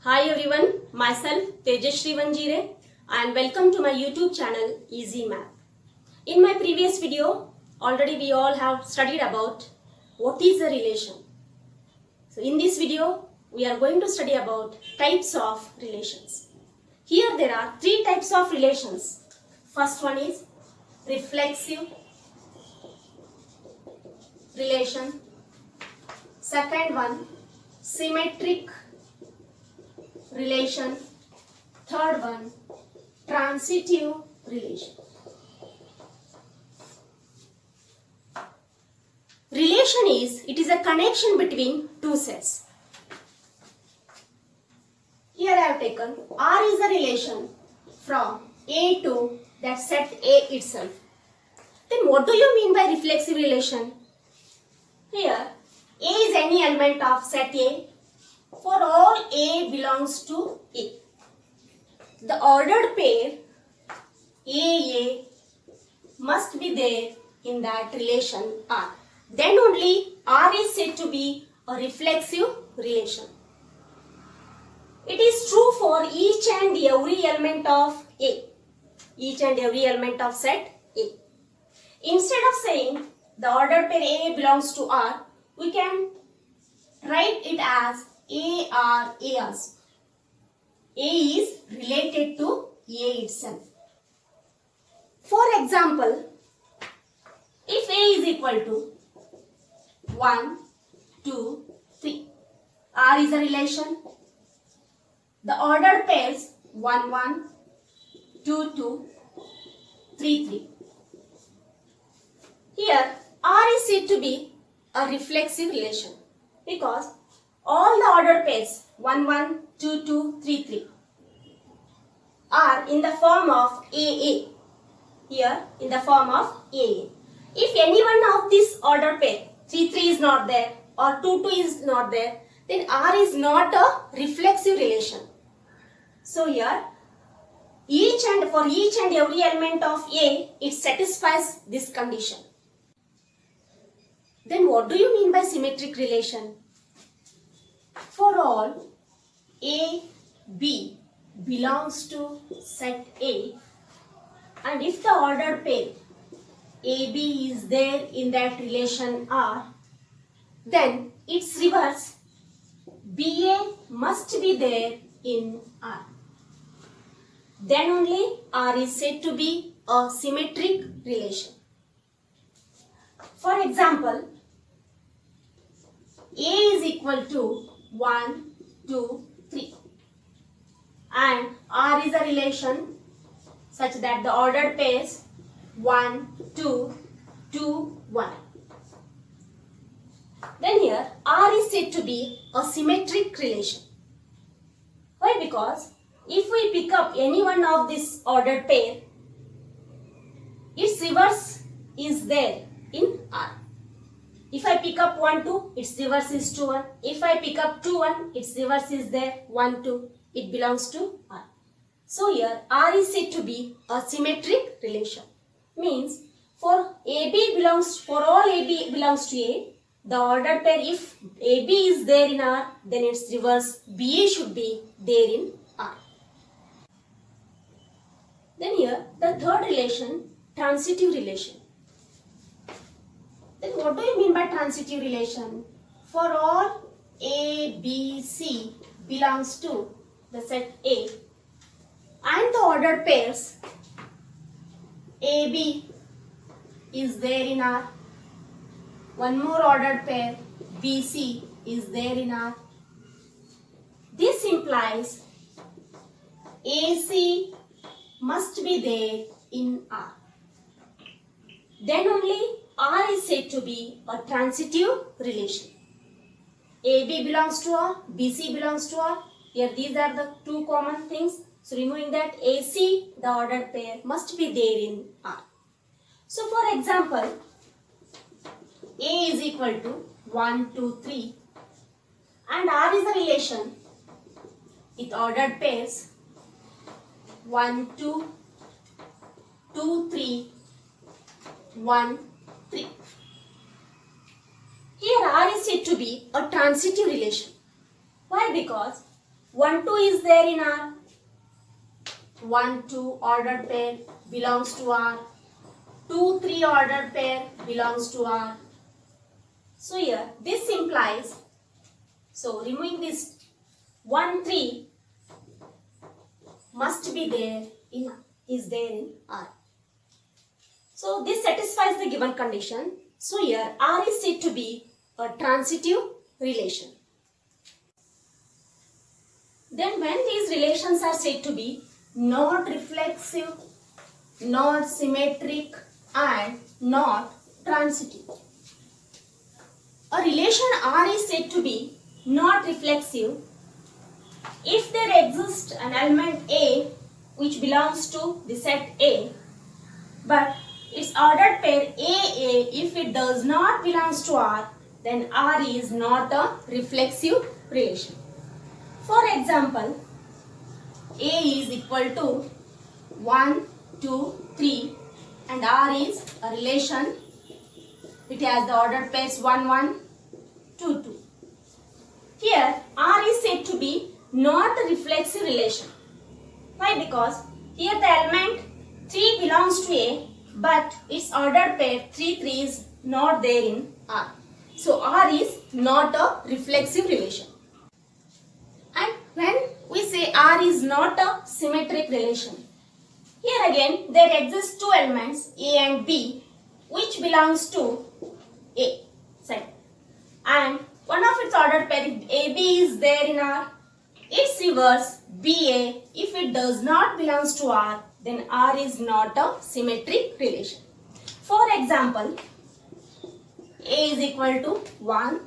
Hi everyone, myself Tejashree Vanjire and welcome to my YouTube channel Easy Math. In my previous video, already we all have studied about what is a relation. So in this video, we are going to study about types of relations. Here there are three types of relations. First one is reflexive relation. Second one, symmetric relation. Third one, transitive relation. Relation is a connection between two sets. Here I have taken R is a relation from A to that set A itself. Then what do you mean by reflexive relation? Here A is any element of set A. For all A belongs to A. The ordered pair AA must be there in that relation R. Then only R is said to be a reflexive relation. It is true for each and every element of A. Each and every element of set A. Instead of saying the ordered pair AA belongs to R, we can write it as AR AS. A is related to A itself. For example, if A is equal to 1, 2, 3, R is a relation. The ordered pairs 1, 1, 2, 2, 3, 3. Here R is said to be a reflexive relation because all the ordered pairs 1, 1, 2, 2, 3, 3 are in the form of AA. Here in the form of AA. If any one of this ordered pair 3, 3 is not there or 2, 2 is not there, then R is not a reflexive relation. So here for each and every element of A, it satisfies this condition. Then what do you mean by symmetric relation? For all A, B belongs to set A, and if the ordered pair AB is there in that relation R, then its reverse BA must be there in R. Then only R is said to be a symmetric relation. For example, A is equal to 1, 2, 3 and R is a relation such that the ordered pairs 1, 2, 2, 1. Then here R is said to be a symmetric relation. Why? Because if we pick up any one of this ordered pair, its reverse is there in R. If I pick up 1, 2, its reverse is 2, 1. If I pick up 2, 1, its reverse is there 1, 2. It belongs to R. So here R is said to be a symmetric relation. Means for all AB belongs to A, the ordered pair if AB is there in R, then its reverse BA should be there in R. Then here the third relation, transitive relation. Then what do you mean by transitive relation? For all A, B, C belongs to the set A and the ordered pairs AB is there in R. One more ordered pair BC is there in R. This implies AC must be there in R. Then only R is said to be a transitive relation. AB belongs to R, BC belongs to R. Here these are the two common things. So removing that AC, the ordered pair must be there in R. So for example, A is equal to 1, 2, 3 and R is a relation with ordered pairs 1, 2, 2, 3, 1, 3. Here R is said to be a transitive relation. Why? Because 1, 2 is there in R. 1, 2 ordered pair belongs to R. 2, 3 ordered pair belongs to R. So here this implies, so removing this 1, 3 must be there in, is there in R. So this satisfies the given condition. So here R is said to be a transitive relation. Then when these relations are said to be not reflexive, not symmetric and not transitive. A relation R is said to be not reflexive if there exists an element A which belongs to the set A, but its ordered pair AA, if it does not belongs to R, then R is not a reflexive relation. For example, A is equal to 1, 2, 3 and R is a relation. It has the ordered pairs 1, 1, 2, 2. Here R is said to be not a reflexive relation. Why? Because here the element 3 belongs to A, but its ordered pair 3, 3 is not there in R. So R is not a reflexive relation. And when we say R is not a symmetric relation, here again there exist two elements A and B which belongs to A set, and one of its ordered pair AB is there in R. Its reverse BA, if it does not belongs to R, then R is not a symmetric relation. For example, A is equal to 1,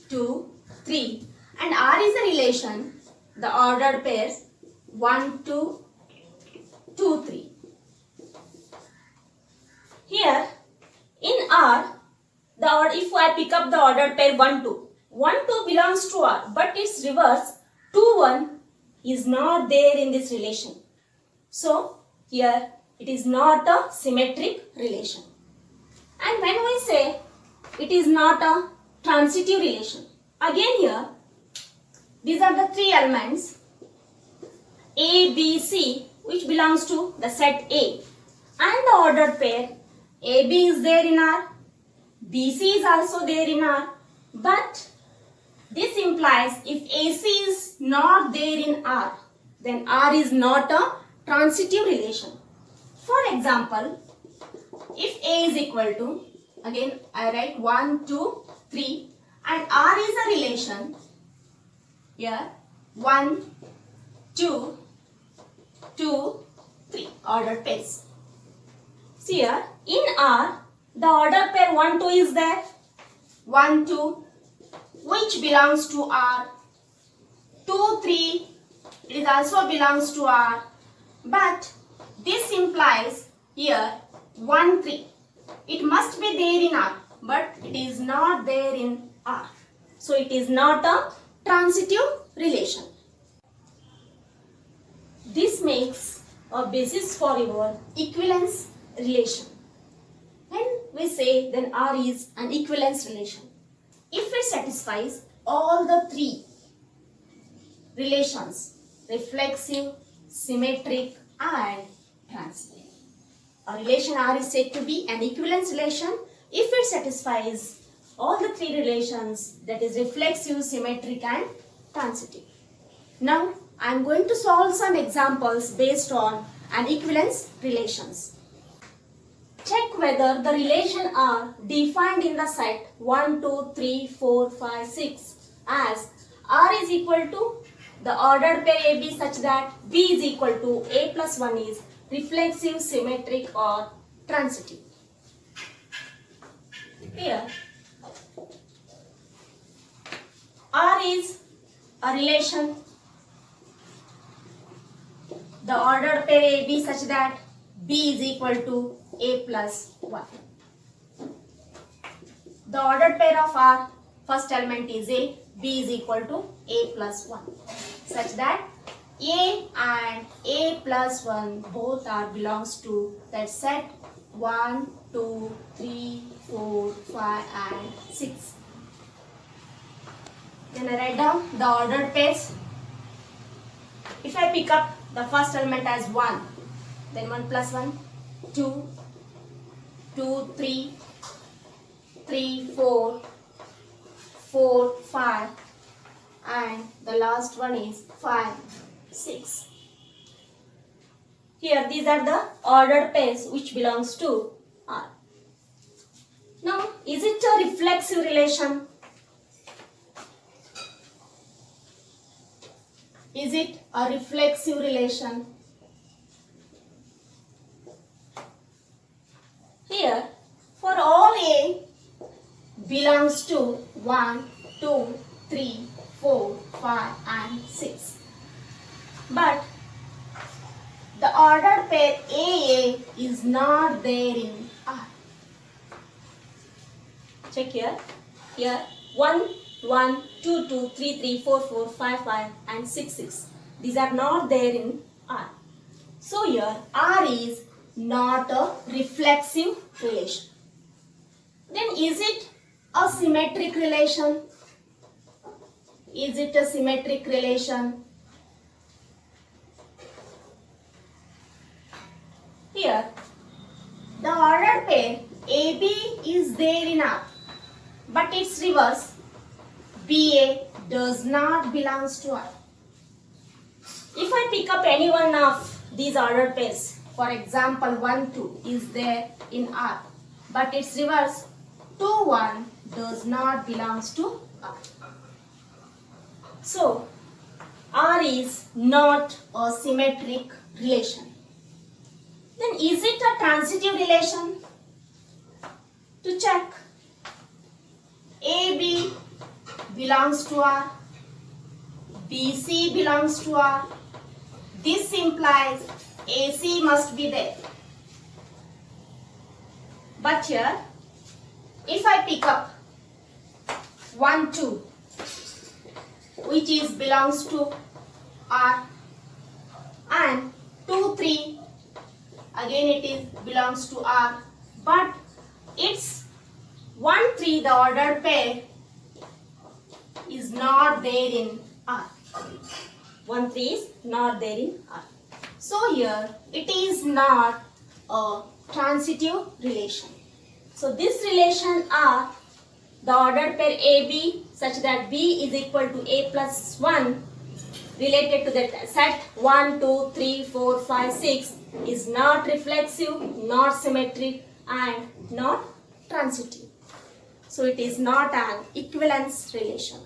2, 3 and R is a relation, the ordered pairs 1, 2, 2, 3. Here in R, if I pick up the ordered pair 1, 2, 1, 2 belongs to R, but its reverse 2, 1 is not there in this relation. So here it is not a symmetric relation. And when we say it is not a transitive relation, again here these are the three elements A, B, C which belongs to the set A, and the ordered pair AB is there in R, BC is also there in R, but this implies if AC is not there in R, then R is not a transitive relation. For example, if A is equal to, again I write 1, 2, 3 and R is a relation, here 1, 2, 2, 3 ordered pairs. See here in R the ordered pair 1, 2 is there, 1, 2 which belongs to R, 2, 3 it also belongs to R, but this implies here 1, 3 it must be there in R, but it is not there in R. So it is not a transitive relation. This makes a basis for your equivalence relation. When we say then R is an equivalence relation, if it satisfies all the three relations, reflexive, symmetric and transitive. A relation R is said to be an equivalence relation if it satisfies all the three relations, that is reflexive, symmetric and transitive. Now I am going to solve some examples based on an equivalence relations. Check whether the relation R defined in the set 1, 2, 3, 4, 5, 6 as R is equal to the ordered pair AB such that B is equal to A plus 1 is reflexive, symmetric or transitive. Here R is a relation, the ordered pair AB such that B is equal to A plus 1. The ordered pair of R, first element is A, B is equal to A plus 1 such that A and A plus 1 both are belongs to that set 1, 2, 3, 4, 5 and 6. Then I write down the ordered pairs If I pick up the first element as 1, then 1 plus 1, 2, 2, 3, 3, 4, 4, 5, and the last one is 5, 6. Here these are the ordered pairs which belongs to R. Now, is it a reflexive relation? Is it a reflexive relation? Here, for all A belongs to 1, 2, 3, 4, 5 and 6. But the ordered pair AA is not there in R. Check here. Here 1, 1, 2, 2, 3, 3, 4, 4, 5, 5 and 6, 6. These are not there in R. So here R is not a reflexive relation. Then is it a symmetric relation? Is it a symmetric relation? Here the ordered pair AB is there in R, but its reverse BA does not belongs to R. If I pick up any one of these ordered pairs, for example 1, 2 is there in R, but its reverse 2, 1 does not belongs to R. So R is not a symmetric relation. Then is it a transitive relation? To check, AB belongs to R, BC belongs to R. This implies AC must be there. But here, if I pick up 1, 2, which is belongs to R, and 2, 3, again it is belongs to R, but it's 1, 3, the ordered pair is not there in R. 1, 3 is not there in R. So here it is not a transitive relation. So this relation R, the ordered pair AB such that B is equal to A plus 1 related to that set 1, 2, 3, 4, 5, 6 is not reflexive, not symmetric and not transitive. So it is not an equivalence relation.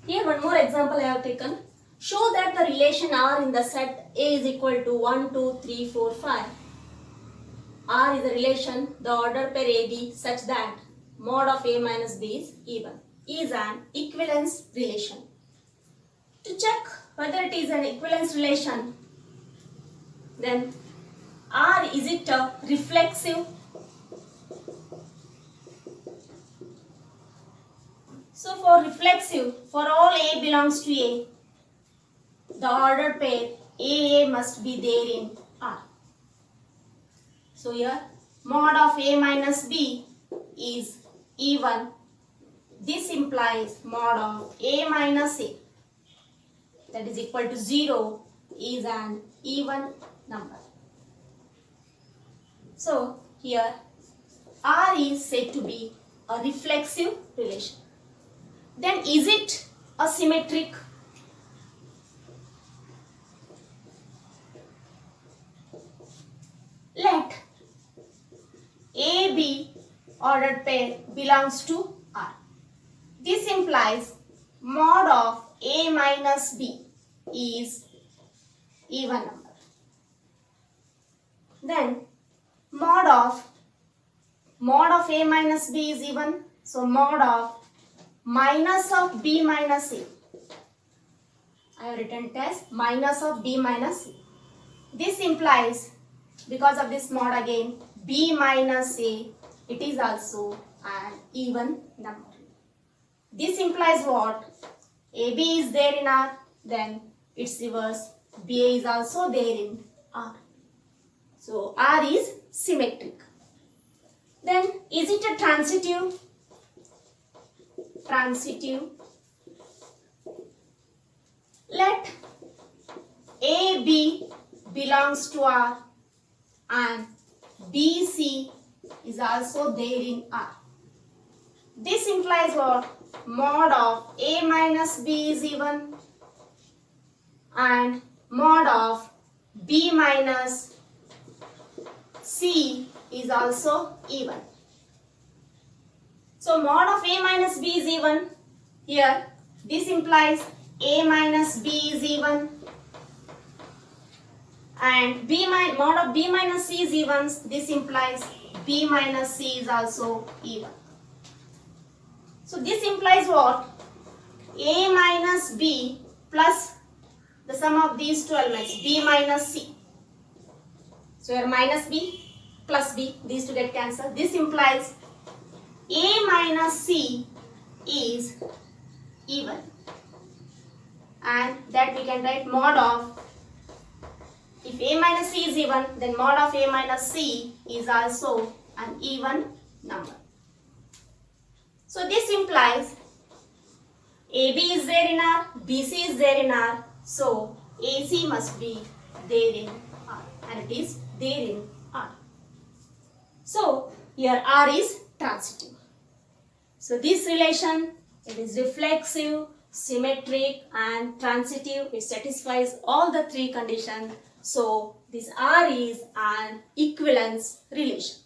Here one more example I have taken. Show that the relation R in the set A is equal to 1, 2, 3, 4, 5. R is a relation, the order pair AB such that mod of A minus B is even. Is an equivalence relation. To check whether it is an equivalence relation, then R, is it a reflexive? So for reflexive, for all A belongs to A, the ordered pair AA must be there in R. So here mod of A minus B is even. This implies mod of A minus A, that is equal to 0, is an even number. So here R is said to be a reflexive relation. Then is it a symmetric? Let AB ordered pair belongs to R. This implies mod of A minus B is even number. Then mod of A minus B is even. So mod of minus of B minus A. I have written it as minus of B minus A. This implies, because of this mod again, B minus A, it is also an even number. This implies what? AB is there in R, then its reverse, BA is also there in R. So R is symmetric. Then is it a transitive? Transitive. Let AB belongs to R and BC is also there in R. This implies what? Mod of A minus B is even and mod of B minus C is also even. So mod of A minus B is even. Here this implies A minus B is even and mod of B minus C is even. This implies B minus C is also even. So this implies what? A minus B plus the sum of these two elements, B minus C. So here minus B plus B, these two get cancelled. This implies A minus C is even. And that we can write mod of, if A minus C is even, then mod of A minus C is also an even number. So this implies AB is there in R, BC is there in R, so AC must be there in R and it is there in R. So here R is transitive. So this relation, it is reflexive, symmetric and transitive. It satisfies all the three conditions. So this R is an equivalence relation.